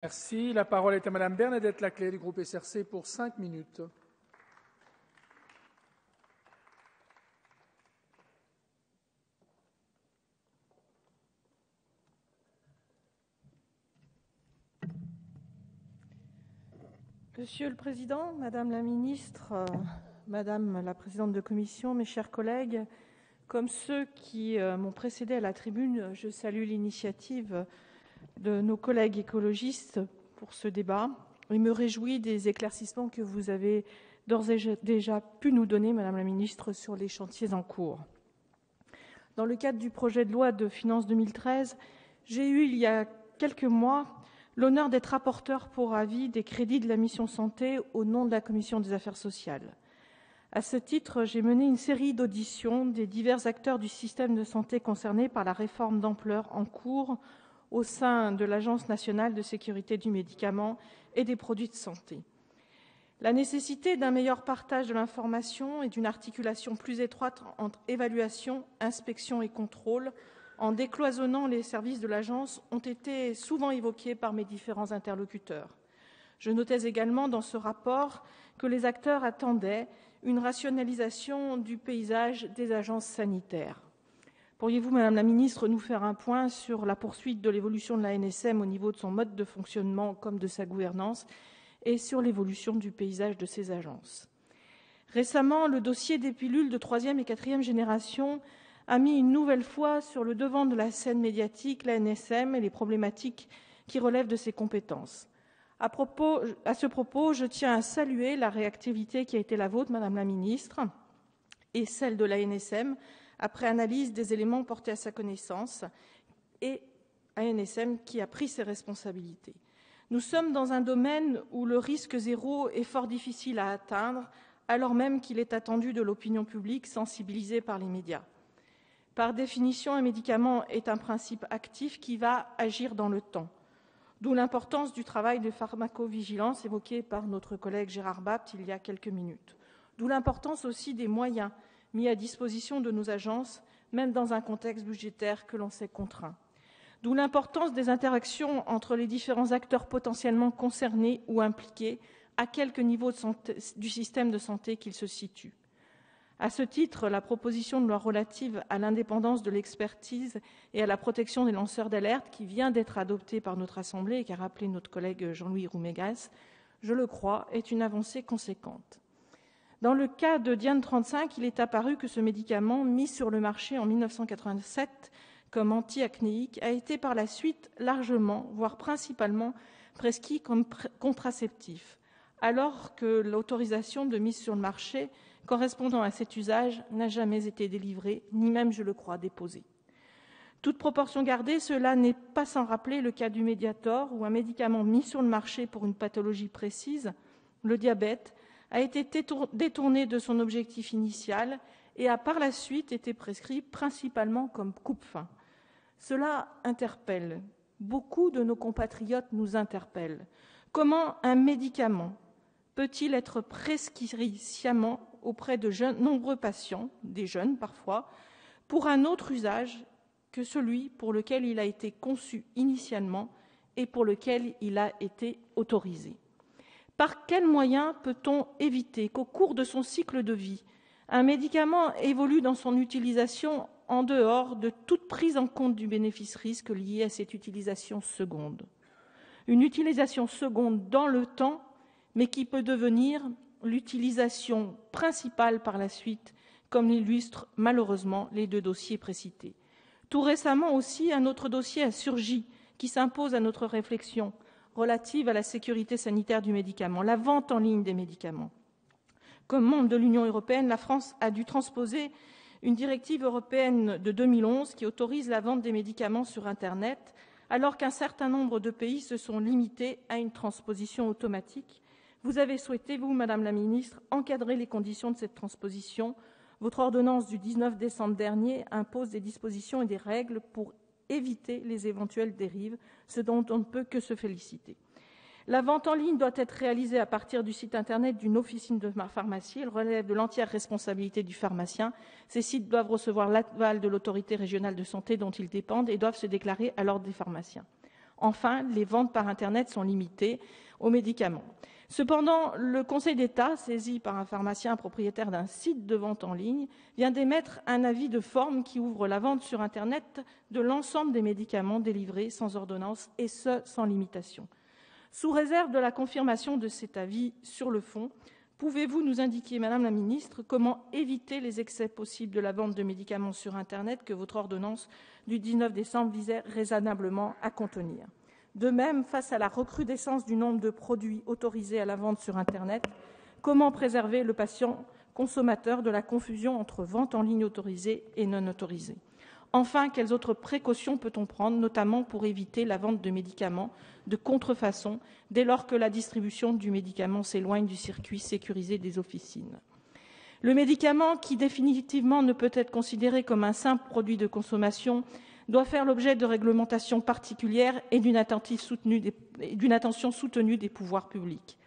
Merci. La parole est à Madame Bernadette Laclais du groupe SRC pour 5 minutes. Monsieur le Président, Madame la Ministre, Madame la Présidente de Commission, mes chers collègues, comme ceux qui m'ont précédé à la tribune, je salue l'initiative de nos collègues écologistes pour ce débat et me réjouis des éclaircissements que vous avez d'ores et déjà pu nous donner, Madame la Ministre, sur les chantiers en cours. Dans le cadre du projet de loi de finances 2013, j'ai eu il y a quelques mois l'honneur d'être rapporteur pour avis des crédits de la mission santé au nom de la Commission des affaires sociales. À ce titre, j'ai mené une série d'auditions des divers acteurs du système de santé concernés par la réforme d'ampleur en cours au sein de l'Agence nationale de sécurité du médicament et des produits de santé. La nécessité d'un meilleur partage de l'information et d'une articulation plus étroite entre évaluation, inspection et contrôle, en décloisonnant les services de l'agence, ont été souvent évoqués par mes différents interlocuteurs. Je notais également dans ce rapport que les acteurs attendaient une rationalisation du paysage des agences sanitaires. Pourriez-vous, Madame la Ministre, nous faire un point sur la poursuite de l'évolution de l'ANSM au niveau de son mode de fonctionnement comme de sa gouvernance et sur l'évolution du paysage de ces agences? Récemment, le dossier des pilules de 3e et 4e génération a mis une nouvelle fois sur le devant de la scène médiatique l'ANSM et les problématiques qui relèvent de ses compétences. À ce propos, je tiens à saluer la réactivité qui a été la vôtre, Madame la Ministre, et celle de l'ANSM, après analyse des éléments portés à sa connaissance, et ANSM qui a pris ses responsabilités. Nous sommes dans un domaine où le risque zéro est fort difficile à atteindre, alors même qu'il est attendu de l'opinion publique sensibilisée par les médias. Par définition, un médicament est un principe actif qui va agir dans le temps. D'où l'importance du travail de pharmacovigilance évoqué par notre collègue Gérard Bapt il y a quelques minutes. D'où l'importance aussi des moyens mis à disposition de nos agences, même dans un contexte budgétaire que l'on sait contraint. D'où l'importance des interactions entre les différents acteurs potentiellement concernés ou impliqués, à quelque niveau du système de santé qu'ils se situent. À ce titre, la proposition de loi relative à l'indépendance de l'expertise et à la protection des lanceurs d'alerte, qui vient d'être adoptée par notre Assemblée et qu'a rappelé notre collègue Jean-Louis Roumégas, je le crois, est une avancée conséquente. Dans le cas de Diane 35, il est apparu que ce médicament, mis sur le marché en 1987 comme anti-acnéique, a été par la suite largement, voire principalement, prescrit comme contraceptif, alors que l'autorisation de mise sur le marché correspondant à cet usage n'a jamais été délivrée, ni même, je le crois, déposée. Toute proportion gardée, cela n'est pas sans rappeler le cas du Mediator, où un médicament mis sur le marché pour une pathologie précise, le diabète, a été détourné de son objectif initial et a par la suite été prescrit principalement comme coupe-faim. Cela interpelle. Beaucoup de nos compatriotes nous interpellent. Comment un médicament peut-il être prescrit sciemment auprès de nombreux patients, des jeunes parfois, pour un autre usage que celui pour lequel il a été conçu initialement et pour lequel il a été autorisé? Par quels moyens peut-on éviter qu'au cours de son cycle de vie, un médicament évolue dans son utilisation en dehors de toute prise en compte du bénéfice-risque lié à cette utilisation seconde? Une utilisation seconde dans le temps, mais qui peut devenir l'utilisation principale par la suite, comme l'illustrent malheureusement les deux dossiers précités. Tout récemment aussi, un autre dossier a surgi qui s'impose à notre réflexion relative à la sécurité sanitaire du médicament, la vente en ligne des médicaments. Comme membre de l'Union européenne, la France a dû transposer une directive européenne de 2011 qui autorise la vente des médicaments sur Internet, alors qu'un certain nombre de pays se sont limités à une transposition automatique. Vous avez souhaité, vous, Madame la Ministre, encadrer les conditions de cette transposition. Votre ordonnance du 19 décembre dernier impose des dispositions et des règles pour éviter les éventuelles dérives, ce dont on ne peut que se féliciter. La vente en ligne doit être réalisée à partir du site Internet d'une officine de pharmacie. Elle relève de l'entière responsabilité du pharmacien. Ces sites doivent recevoir l'aval de l'autorité régionale de santé dont ils dépendent et doivent se déclarer à l'ordre des pharmaciens. Enfin, les ventes par Internet sont limitées aux médicaments. Cependant, le Conseil d'État, saisi par un pharmacien propriétaire d'un site de vente en ligne, vient d'émettre un avis de forme qui ouvre la vente sur Internet de l'ensemble des médicaments délivrés sans ordonnance, et ce, sans limitation. Sous réserve de la confirmation de cet avis sur le fond, pouvez-vous nous indiquer, Madame la Ministre, comment éviter les excès possibles de la vente de médicaments sur Internet que votre ordonnance du 19 décembre visait raisonnablement à contenir ? De même, face à la recrudescence du nombre de produits autorisés à la vente sur Internet, comment préserver le patient consommateur de la confusion entre vente en ligne autorisée et non autorisée ? Enfin, quelles autres précautions peut-on prendre, notamment pour éviter la vente de médicaments de contrefaçon dès lors que la distribution du médicament s'éloigne du circuit sécurisé des officines ? Le médicament, qui définitivement ne peut être considéré comme un simple produit de consommation, doit faire l'objet de réglementations particulières et d'une attention soutenue des pouvoirs publics.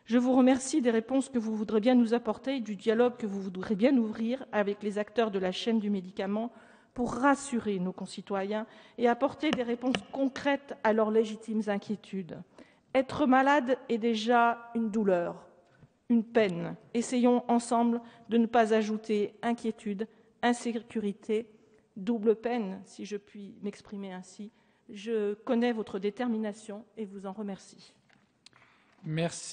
Je vous remercie des réponses que vous voudrez bien nous apporter et du dialogue que vous voudrez bien ouvrir avec les acteurs de la chaîne du médicament pour rassurer nos concitoyens et apporter des réponses concrètes à leurs légitimes inquiétudes. Être malade est déjà une douleur, une peine. Essayons ensemble de ne pas ajouter inquiétude, insécurité, double peine, si je puis m'exprimer ainsi. Je connais votre détermination et vous en remercie. Merci.